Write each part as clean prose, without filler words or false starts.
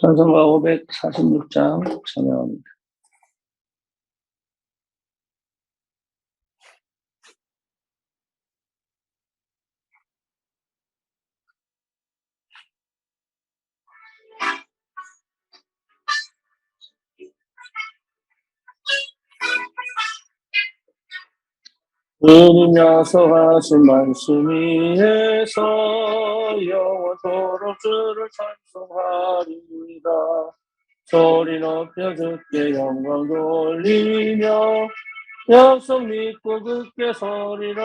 찬송가 546장 찬양합니다. 주님 약속하신 말씀 위에서 영원토록 주를 찬송하리이다. 소리 높여 주께 영광 돌리며 약속 믿고 굳게 서리라.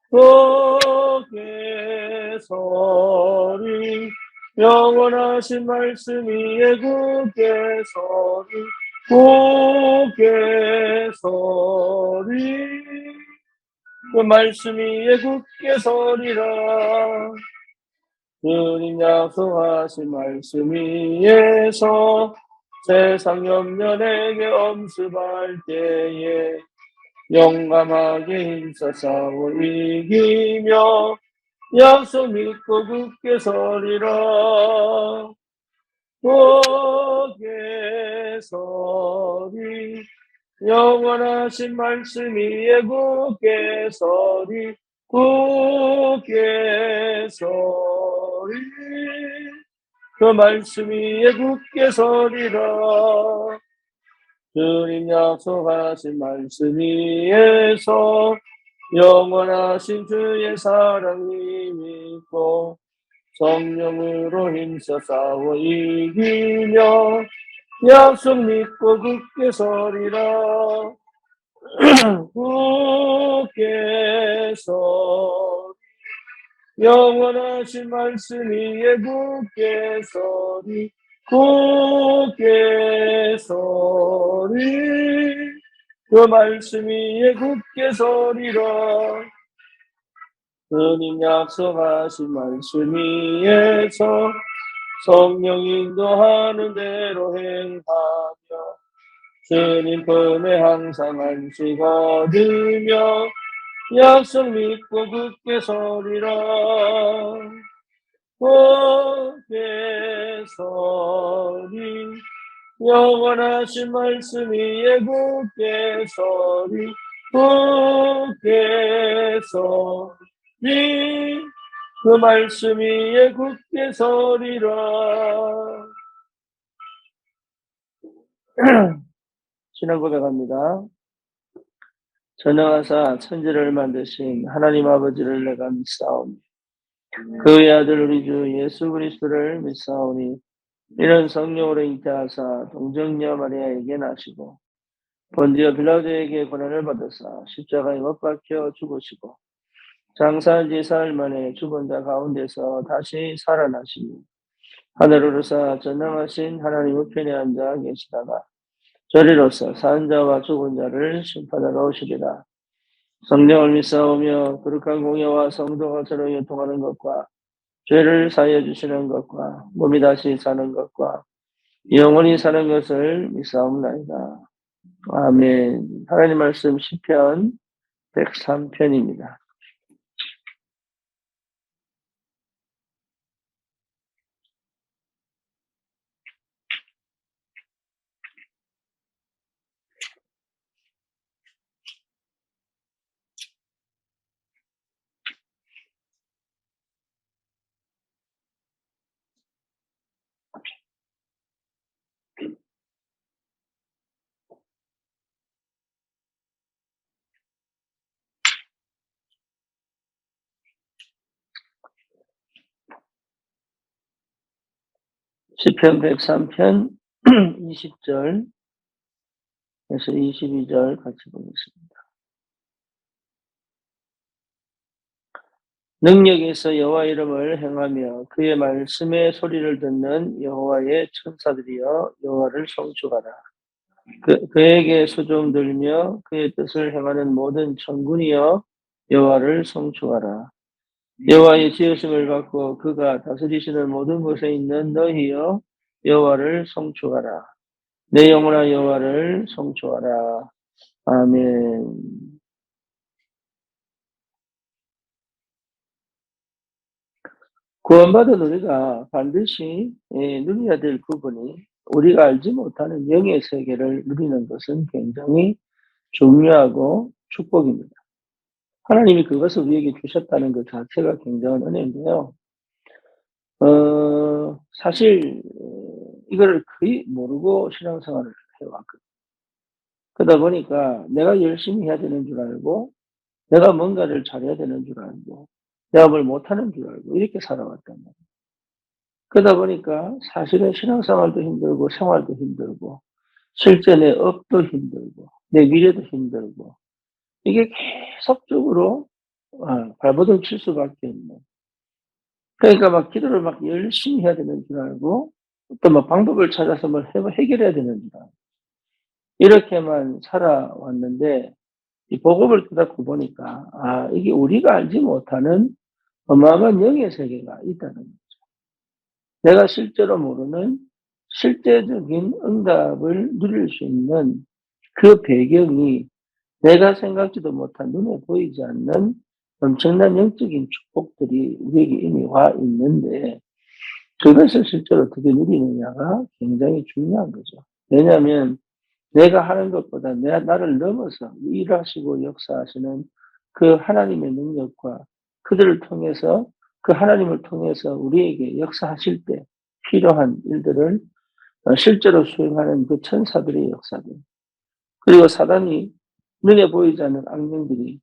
굳게 서리 영원하신 말씀 위에 굳게 서리 굳게 서리 그 말씀 위에 굳게 서리라. 주님 약속하신 말씀 위에서 세상 염려 내게 엄습할 때에 용감하게 힘써 싸워 이기며 약속 믿고 굳게 서리라. 굳게 서리 영원하신 말씀 위에 굳게 서리 굳게 서리 그 말씀 위에 굳게 서리라. 주님 약속하신 말씀 위에서 영원하신 주의 사랑이 믿고 성령으로 힘써 싸워 이기며 약속 믿고 굳게 서리라. 굳게 서리 영원하신 말씀 위에 굳게 서리 굳게 서리 그 말씀 위에 굳게 서리라. 주님 약속하신 말씀 위에서 성령 인도하는 대로 행하며 주님 품에 항상 안식 얻으며 약속 믿고 굳게 서리라. 굳게 서리 영원하신 말씀 위에 굳게 서리 굳게 서리 그 말씀 위에 굳게 서리라. 신앙 고백합니다. 전능하사 천지를 만드신 하나님 아버지를 내가 믿사오니 그의 아들 우리 주 예수 그리스도를 믿사오니 이는 성령으로 잉태하사 동정녀 마리아에게 나시고 본디오 빌라도에게 고난을 받으사 십자가에 못 박혀 죽으시고 장사한 지 사흘 만에 죽은 자 가운데서 다시 살아나시니 하늘으로서 전능하신 하나님 우편에 앉아 계시다가 저리로서 산 자와 죽은 자를 심판하러 오시리라. 성령을 믿사오며 거룩한 공예와 성도가 서로 교통하는 것과 죄를 사하여 주시는 것과 몸이 다시 사는 것과 영원히 사는 것을 믿사옵나이다. 아멘. 하나님 말씀 시편 103편입니다. 시편 103편 20절에서 22절 같이 보겠습니다. 능력에서 여호와 이름을 행하며 그의 말씀의 소리를 듣는 여호와의 천사들이여 여호와를 송축하라. 그에게 수종 들며 그의 뜻을 행하는 모든 천군이여 여호와를 송축하라. 여호와의 지으심을 받고 그가 다스리시는 모든 곳에 있는 너희여 여호와를 송축하라. 내 영혼아 여호와를 송축하라. 아멘. 구원받은 우리가 반드시 누려야 될 부분이 우리가 알지 못하는 영의 세계를 누리는 것은 굉장히 중요하고 축복입니다. 하나님이 그것을 우리에게 주셨다는 것 자체가 굉장한 은혜인데요. 사실 이거를 거의 모르고 신앙생활을 해왔거든요. 그러다 보니까 내가 열심히 해야 되는 줄 알고 내가 뭔가를 잘해야 되는 줄 알고 내가 뭘 못하는 줄 알고 이렇게 살아왔단 말이에요. 그러다 보니까 사실은 신앙생활도 힘들고 생활도 힘들고 실제 내 업도 힘들고 내 미래도 힘들고 이게 계속적으로 발버둥 칠 수밖에 없는, 그러니까 막 기도를 막 열심히 해야 되는 줄 알고 또 막 방법을 찾아서 뭘 해결해야 되는 줄 알고 이렇게만 살아왔는데 이 복음을 깨닫고 보니까 이게 우리가 알지 못하는 어마어마한 영의 세계가 있다는 거죠. 내가 실제로 모르는 실제적인 응답을 누릴 수 있는 그 배경이 내가 생각지도 못한 눈에 보이지 않는 엄청난 영적인 축복들이 우리에게 이미 와 있는데 그것을 실제로 어떻게 누리느냐가 굉장히 중요한 거죠. 왜냐하면 내가 하는 것보다 나를 넘어서 일하시고 역사하시는 그 하나님의 능력과 그들을 통해서 그 하나님을 통해서 우리에게 역사하실 때 필요한 일들을 실제로 수행하는 그 천사들의 역사들, 그리고 사단이 눈에 보이지 않는 악령들이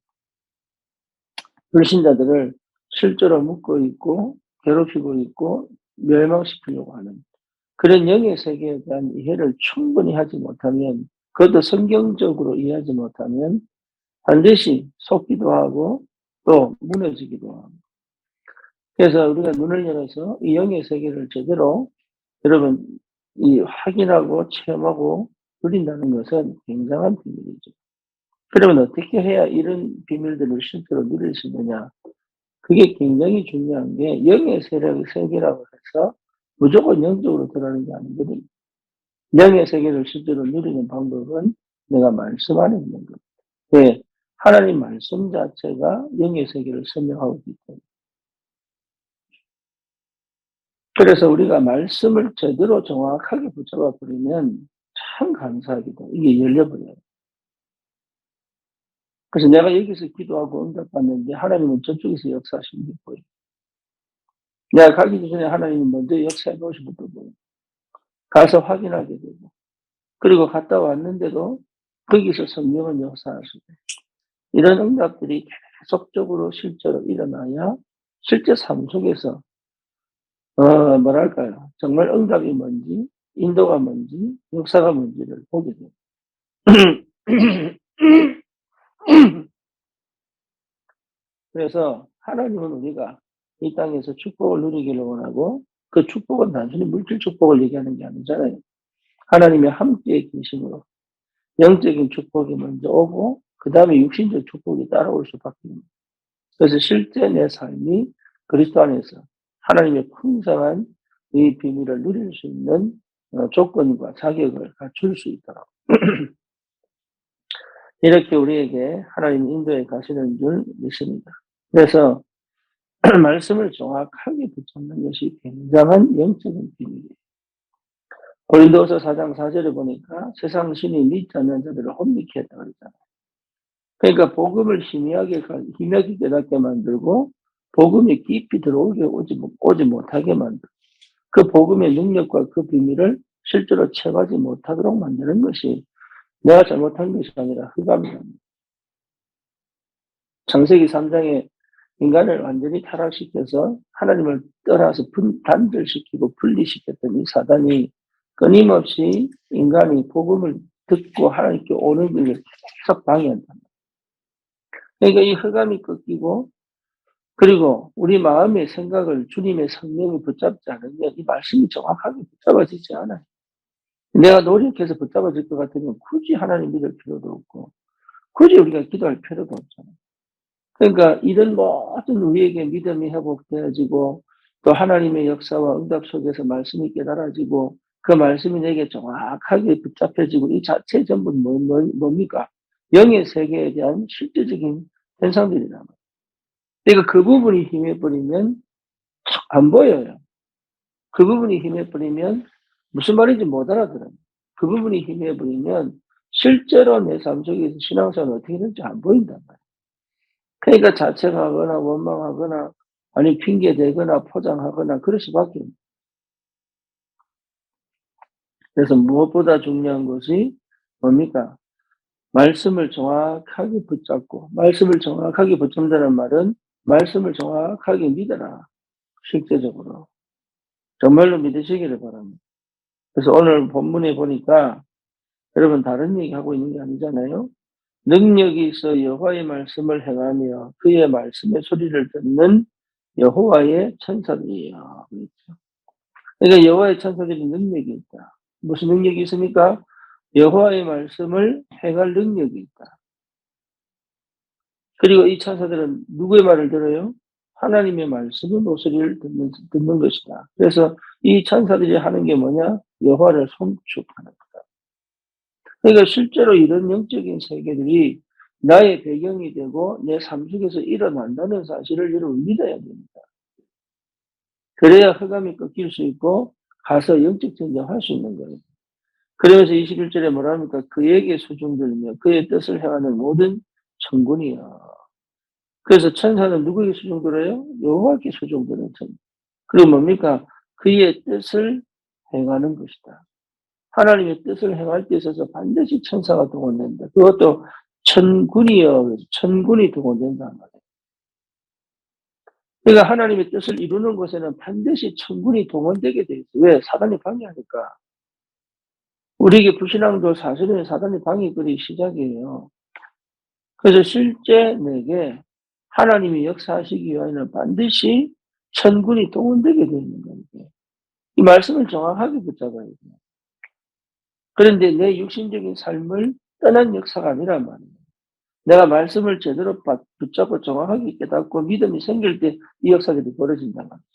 불신자들을 실제로 묶고 있고 괴롭히고 있고 멸망시키려고 하는 그런 영의 세계에 대한 이해를 충분히 하지 못하면, 그것도 성경적으로 이해하지 못하면 반드시 속기도 하고 또 무너지기도 하고. 그래서 우리가 눈을 열어서 이 영의 세계를 제대로 여러분 확인하고 체험하고 누린다는 것은 굉장한 비밀이죠. 그러면 어떻게 해야 이런 비밀들을 실제로 누릴 수 있느냐? 그게 굉장히 중요한 게 영의 세계라고 해서 무조건 영적으로 들어가는 게 아니거든요. 영의 세계를 실제로 누리는 방법은 내가 말씀 안에 있는 겁니다. 왜? 하나님 말씀 자체가 영의 세계를 설명하고 있기 때문에. 그래서 우리가 말씀을 제대로 정확하게 붙잡아 버리면 참 감사하게도 이게 열려버려요. 그래서 내가 여기서 기도하고 응답받는데 하나님은 저쪽에서 역사하시는 게 보여요. 내가 가기 전에 하나님이 먼저 역사해 보시는 것도 보여요. 가서 확인하게 되고, 그리고 갔다 왔는데도 거기서 성령은 역사하시고, 이런 응답들이 계속적으로 실제로 일어나야 실제 삶 속에서 뭐랄까요, 정말 응답이 뭔지 인도가 뭔지 역사가 뭔지를 보게 돼요. 그래서 하나님은 우리가 이 땅에서 축복을 누리기를 원하고, 그 축복은 단순히 물질 축복을 얘기하는 게 아니잖아요. 하나님의 함께 계심으로 영적인 축복이 먼저 오고 그 다음에 육신적 축복이 따라올 수밖에 없는. 그래서 실제 내 삶이 그리스도 안에서 하나님의 풍성한 이 비밀을 누릴 수 있는 조건과 자격을 갖출 수 있도록 이렇게 우리에게 하나님 인도에 가시는 줄 믿습니다. 그래서 말씀을 정확하게 붙잡는 것이 굉장한 영적인 비밀이에요. 고린도서 4장 4절에 보니까 세상 신이 믿지 않는 자들을 혼미케 했다 그랬잖아요. 그러니까 복음을 희미하게 깨닫게 만들고 복음이 깊이 들어오게 오지 못하게 만들고 그 복음의 능력과 그 비밀을 실제로 체험하지 못하도록 만드는 것이 내가 잘못한 것이 아니라 흑암이다. 창세기 3장에 인간을 완전히 타락시켜서 하나님을 떠나서 단절시키고 분리시켰던 이 사단이 끊임없이 인간이 복음을 듣고 하나님께 오는 길을 계속 방해한다. 그러니까 이 흑암이 꺾이고, 그리고 우리 마음의 생각을 주님의 성령이 붙잡지 않으면 이 말씀이 정확하게 붙잡아지지 않아요. 내가 노력해서 붙잡아질 것 같으면 굳이 하나님 믿을 필요도 없고 굳이 우리가 기도할 필요도 없잖아요. 그러니까 이런 모든 우리에게 믿음이 회복되어지고 또 하나님의 역사와 응답 속에서 말씀이 깨달아지고 그 말씀이 내게 정확하게 붙잡혀지고 이 자체 전부 뭡니까? 영의 세계에 대한 실제적인 현상들이란 말이에요. 그러니까 그 부분이 힘해버리면 안 보여요. 그 부분이 힘해버리면 무슨 말인지 못 알아들어요. 그 부분이 힘해버리면 실제로 내 삶 속에서 신앙생활이 어떻게 될지 안 보인단 말이에요. 그러니까 자책하거나 원망하거나 아니 핑계대거나 포장하거나 그럴 수밖에 없어요. 그래서 무엇보다 중요한 것이 뭡니까? 말씀을 정확하게 붙잡고, 말씀을 정확하게 붙잡는다는 말은 말씀을 정확하게 믿어라. 실제적으로. 정말로 믿으시기를 바랍니다. 그래서 오늘 본문에 보니까 여러분 다른 얘기하고 있는 게 아니잖아요. 능력이 있어 여호와의 말씀을 행하며 그의 말씀의 소리를 듣는 여호와의 천사들이여. 그렇죠. 그러니까 여호와의 천사들이 능력이 있다. 무슨 능력이 있습니까? 여호와의 말씀을 행할 능력이 있다. 그리고 이 천사들은 누구의 말을 들어요? 하나님의 말씀의 목소리를 듣는 것이다. 그래서 이 천사들이 하는 게 뭐냐? 여호와를 송축하는 거다. 그러니까 실제로 이런 영적인 세계들이 나의 배경이 되고 내 삶 속에서 일어난다는 사실을 여러분 믿어야 됩니다. 그래야 흑암이 꺾일 수 있고 가서 영적 전쟁할 수 있는 거예요. 그러면서 21절에 뭐라 합니까? 그에게 수종들며 그의 뜻을 행하는 모든 천군이여. 그래서 천사는 누구에게 수종들어요? 여호와께 수종드는 천. 그리고 뭡니까? 그의 뜻을 행하는 것이다. 하나님의 뜻을 행할 때 있어서 반드시 천사가 동원된다. 그것도 천군이여. 천군이 동원된다는 말이에요. 그러니까 하나님의 뜻을 이루는 것에는 반드시 천군이 동원되게 돼 있어요. 왜? 사단이 방해하니까. 우리에게 불신앙도 사실은 사단이 방해거리 시작이에요. 그래서 실제 내게 하나님이 역사하시기 위하여는 반드시 천군이 동원되게 되어 있는 거예요. 이 말씀을 정확하게 붙잡아야 돼요. 그런데 내 육신적인 삶을 떠난 역사가 아니란 말이에요. 내가 말씀을 제대로 붙잡고 정확하게 깨닫고 믿음이 생길 때 이 역사들이 벌어진단 말이죠.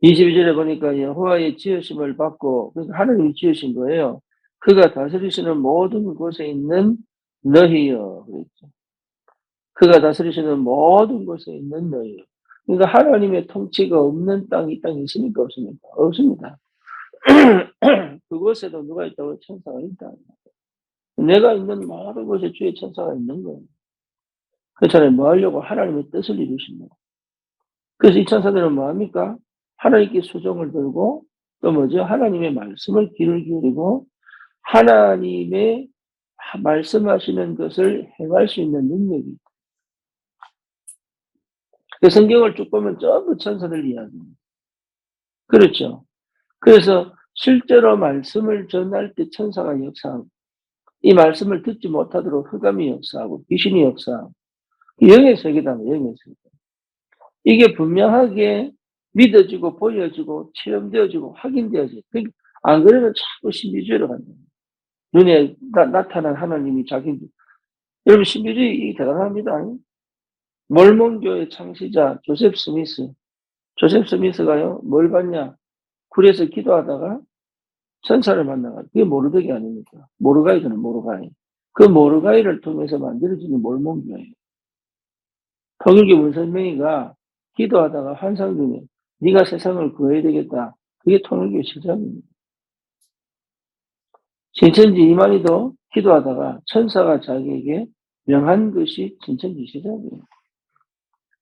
22절에 보니까 여호와의 지으심을 받고, 그러니까 하나님이 지으신 거예요. 그가 다스리시는 모든 곳에 있는 너희여. 그랬죠. 그가 다스리시는 모든 곳에 있는 너희여. 그러니까 하나님의 통치가 없는 땅이 이 땅에 있습니까? 없습니까? 없습니다. 그곳에도 누가 있다고? 천사가 있다. 내가 있는 모든 곳에 주의 천사가 있는 거예요. 그렇잖아요. 뭐 하려고? 하나님의 뜻을 이루신다. 그래서 이 천사들은 뭐 합니까? 하나님께 수종을 들고 또 뭐죠? 하나님의 말씀을 귀를 기울이고 하나님의 말씀하시는 것을 행할 수 있는 능력이 있다. 그 성경을 쭉 보면 전부 천사들 이야기입니다. 그렇죠. 그래서 실제로 말씀을 전할 때 천사가 역사하고 이 말씀을 듣지 못하도록 흑암이 역사하고 귀신이 역사하고 영의 세계다. 영의 세계. 이게 분명하게 믿어지고 보여지고 체험되어지고 확인되어져요. 안 그러면 자꾸 신비주의로 간다. 눈에 나타난 하나님이 자기 여러분 신비주의 대단합니다. 몰몬교의 창시자 조셉 스미스. 조셉 스미스가요 뭘 봤냐? 굴에서 기도하다가 천사를 만나가지고 그게 모르드게 아닙니까? 모르가이잖아요. 모르가이. 그 모르가이를 통해서 만들어지는 몰몬교예요. 통일교 문선명이가 기도하다가 환상 중에 네가 세상을 구해야 되겠다. 그게 통일교의 시작입니다. 진천지 이만희도 기도하다가 천사가 자기에게 명한 것이 진천지 시작이에요.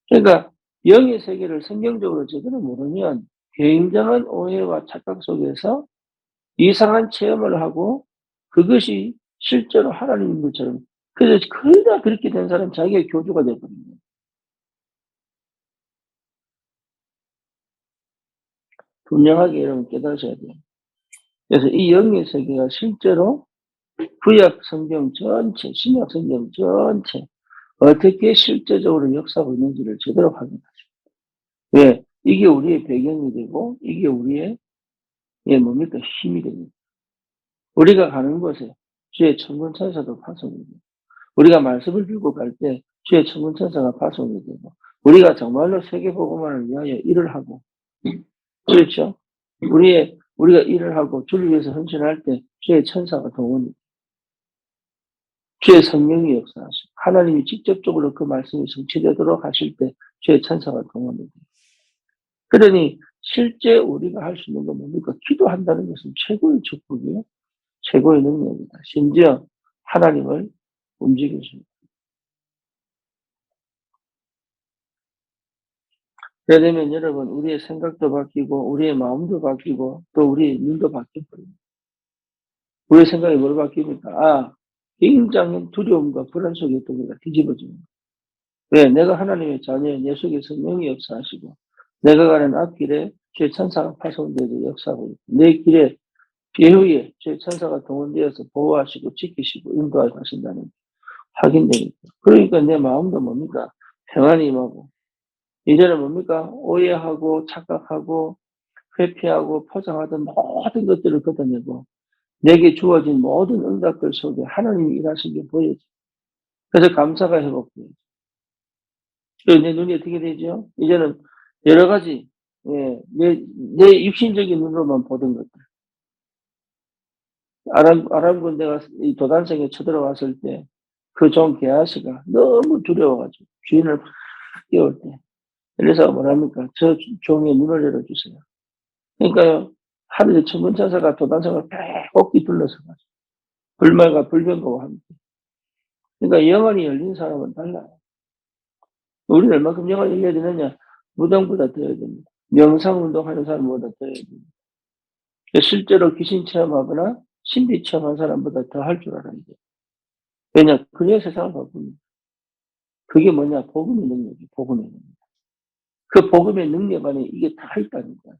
그러니까 영의 세계를 성경적으로 제대로 모르면 굉장한 오해와 착각 속에서 이상한 체험을 하고 그것이 실제로 하나님인 것처럼 그래서 거의 다 그렇게 된 사람 자기가 교주가 되거든요. 분명하게 여러분 깨달으셔야 돼요. 그래서 이 영의 세계가 실제로 구약 성경 전체, 신약 성경 전체 어떻게 실제적으로 역사하고 있는지를 제대로 확인하십시오. 왜? 이게 우리의 배경이 되고 이게 우리의 뭡니까? 힘이 됩니다. 우리가 가는 곳에 주의 천군 천사도 파송이 되고 우리가 말씀을 들고 갈 때 주의 천군 천사가 파송이 되고 우리가 정말로 세계 복음화를 위하여 일을 하고 그렇죠? 우리가 일을 하고 주를 위해서 헌신할 때 주의 천사가 동원이 주의 성령이 역사하시고 하나님이 직접적으로 그 말씀이 성취되도록 하실 때 주의 천사가 동원이 돼요. 그러니 실제 우리가 할 수 있는 건 뭡니까? 기도한다는 것은 최고의 축복이요. 최고의 능력이다. 심지어 하나님을 움직여줍니다. 그러면 여러분, 우리의 생각도 바뀌고, 우리의 마음도 바뀌고, 또 우리의 눈도 바뀌어버립니다. 우리의 생각이 뭘 바뀝니까? 굉장히 두려움과 불안 속에 있던 우리가 뒤집어집니다. 왜? 내가 하나님의 자녀인 내 속에 성령이 역사하시고, 내가 가는 앞길에 주의 천사가 파송되어서 역사하고 있고, 내 길에 배후에 주의 천사가 동원되어서 보호하시고 지키시고 인도하고 하신다는 확인되니까. 그러니까 내 마음도 뭡니까? 평안이 임하고, 이제는 뭡니까? 오해하고 착각하고 회피하고 포장하던 모든 것들을 걷어내고 내게 주어진 모든 응답들 속에 하나님이 일하신 게 보여져. 그래서 감사가 회복돼요. 내 눈이 어떻게 되죠? 이제는 여러 가지, 내 육신적인 눈으로만 보던 것들. 아람 군대가 이 도단성에 쳐들어왔을 때 그 종 게하시가 너무 두려워가지고 주인을 막 깨울 때 그래서 뭐랍니까? 저 종의 눈을 열어주세요. 그러니까요, 하늘의 천군천사가 도단성을 빼곡히 둘러서가지고 불말과 불병거와 함께. 그러니까 영안이 열린 사람은 달라요. 우리는 얼마큼 영안이 열려야 되느냐? 무당보다 더 해야 됩니다. 명상운동하는 사람보다 더 해야 됩니다. 실제로 귀신 체험하거나 신비 체험한 사람보다 더 할 줄 알아야 돼요. 왜냐? 그래야 세상을 바꿉니다. 그게 뭐냐? 복음의 능력이에요. 복음의 능력. 그 복음의 능력 안에 이게 다 있다니까.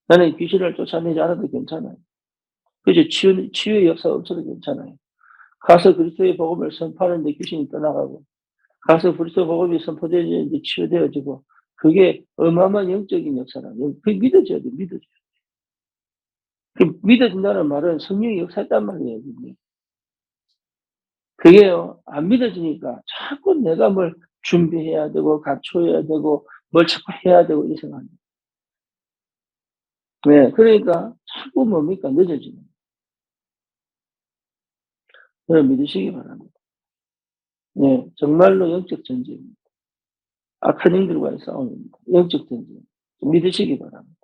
나는 귀신을 쫓아내지 않아도 괜찮아요. 그죠? 치유의 역사가 없어도 괜찮아요. 가서 그리스도의 복음을 선포하는데 귀신이 떠나가고, 가서 그리스도 복음이 선포되어지는데 치유되어지고, 그게 어마어마한 영적인 역사라요. 그게 믿어져야 돼, 믿어져야 돼. 그 믿어진다는 말은 성령이 역사했단 말이에요. 그게요, 안 믿어지니까 자꾸 내가 뭘 준비해야 되고, 갖춰야 되고, 뭘 자꾸 해야 되고, 이 생각합니다. 네, 그러니까 자꾸 뭡니까? 늦어지는 거예요. 여러분 믿으시기 바랍니다. 네, 정말로 영적 전쟁입니다. 악한 영들과의 싸움입니다. 영적 전쟁. 믿으시기 바랍니다.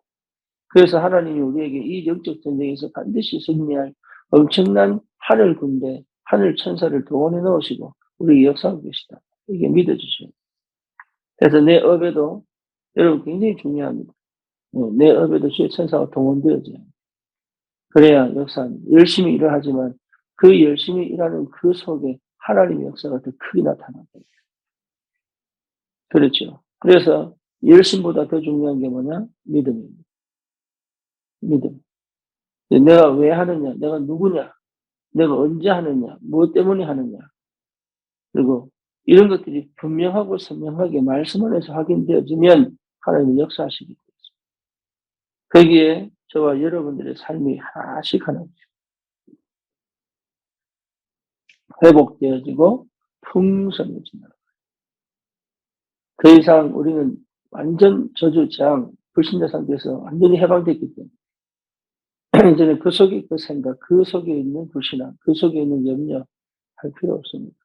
그래서 하나님이 우리에게 이 영적 전쟁에서 반드시 승리할 엄청난 하늘 군대, 하늘 천사를 동원해 넣으시고 우리에게 역사하고 계시다. 이게 믿어주셔야 돼요. 그래서 내 업에도 여러분 굉장히 중요합니다. 내 업에도 주의 천사가 동원되어져요. 그래야 역사합니다. 열심히 일을 하지만 그 열심히 일하는 그 속에 하나님의 역사가 더 크게 나타납니다. 그렇죠. 그래서 열심보다 더 중요한 게 뭐냐? 믿음입니다. 믿음. 내가 왜 하느냐? 내가 누구냐? 내가 언제 하느냐? 무엇 때문에 하느냐? 그리고 이런 것들이 분명하고 선명하게 말씀 안에서 확인되어지면 하나님의 역사하시기 때문에 거기에 저와 여러분들의 삶이 하나씩 회복되어지고 풍성해진다. 더 이상 우리는 완전 저주, 재앙, 불신자 상태에서 완전히 해방됐기 때문에 이제는 그 속에 그 생각, 그 속에 있는 불신앙, 그 속에 있는 염려 할 필요 없습니다.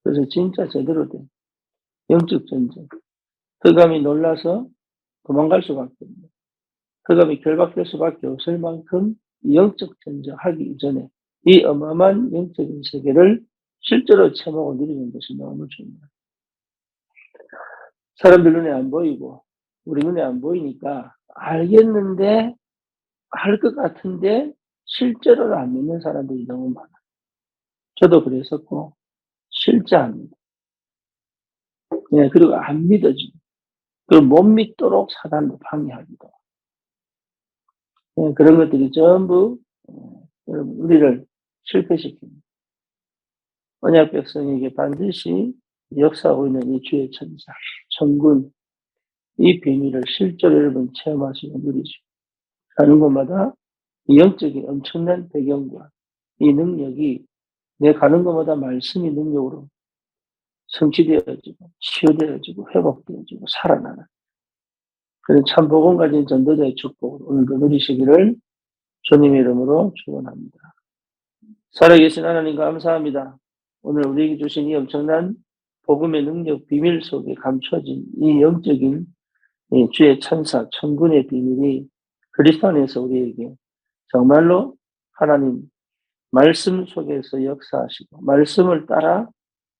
그래서 진짜 제대로 된 영적 전쟁. 흑암이 놀라서 도망갈 수밖에 없는, 흑암이 결박될 수밖에 없을 만큼 영적 전쟁 하기 이전에 이 어마어마한 영적인 세계를 실제로 체험하고 누리는 것이 너무 중요합니다. 사람들 눈에 안 보이고 우리 눈에 안 보이니까 알겠는데 할 것 같은데 실제로는 안 믿는 사람들이 너무 많아요. 저도 그랬었고 실제 안 믿어요. 네, 그리고 안 믿어지고 그리고 못 믿도록 사단도 방해하기도 하고. 네, 그런 것들이 전부 여러분 우리를 실패시킵니다. 언약 백성에게 반드시 역사하고 있는 이 주의 천사, 천군, 이 비밀을 실제로 여러분 체험하시고 누리시고 가는 곳마다 이 영적인 엄청난 배경과 이 능력이 내 가는 곳마다 말씀이 능력으로 성취되어지고 치유되어지고 회복되어지고 살아나는 그런 참 복음 가진 전도자의 축복을 오늘도 누리시기를 주님의 이름으로 축원합니다. 살아계신 하나님 감사합니다. 오늘 우리에게 주신 이 엄청난 복음의 능력 비밀 속에 감춰진 이 영적인 이 주의 천사 천군의 비밀이 그리스도 안에서 우리에게 정말로 하나님 말씀 속에서 역사하시고 말씀을 따라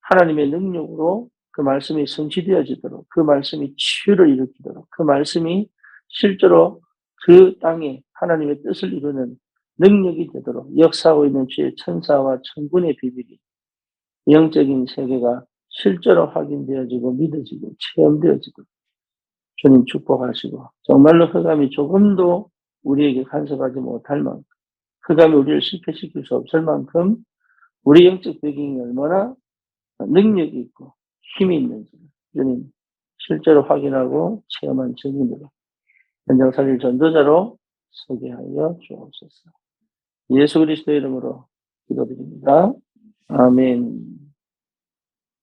하나님의 능력으로 그 말씀이 성취되어지도록 그 말씀이 치유를 일으키도록 그 말씀이 실제로 그 땅에 하나님의 뜻을 이루는 능력이 되도록 역사하고 있는 주의 천사와 천군의 비밀이 영적인 세계가 실제로 확인되어지고 믿어지고 체험되어지도록 주님 축복하시고 정말로 흑암이 조금도 우리에게 간섭하지 못할 만큼 흑암이 우리를 실패시킬 수 없을 만큼 우리 영적 배경이 얼마나 능력이 있고 힘이 있는지 주님 실제로 확인하고 체험한 증인으로 현장 살릴 전도자로 소개하여 주옵소서. 예수 그리스도의 이름으로 기도드립니다. 아멘.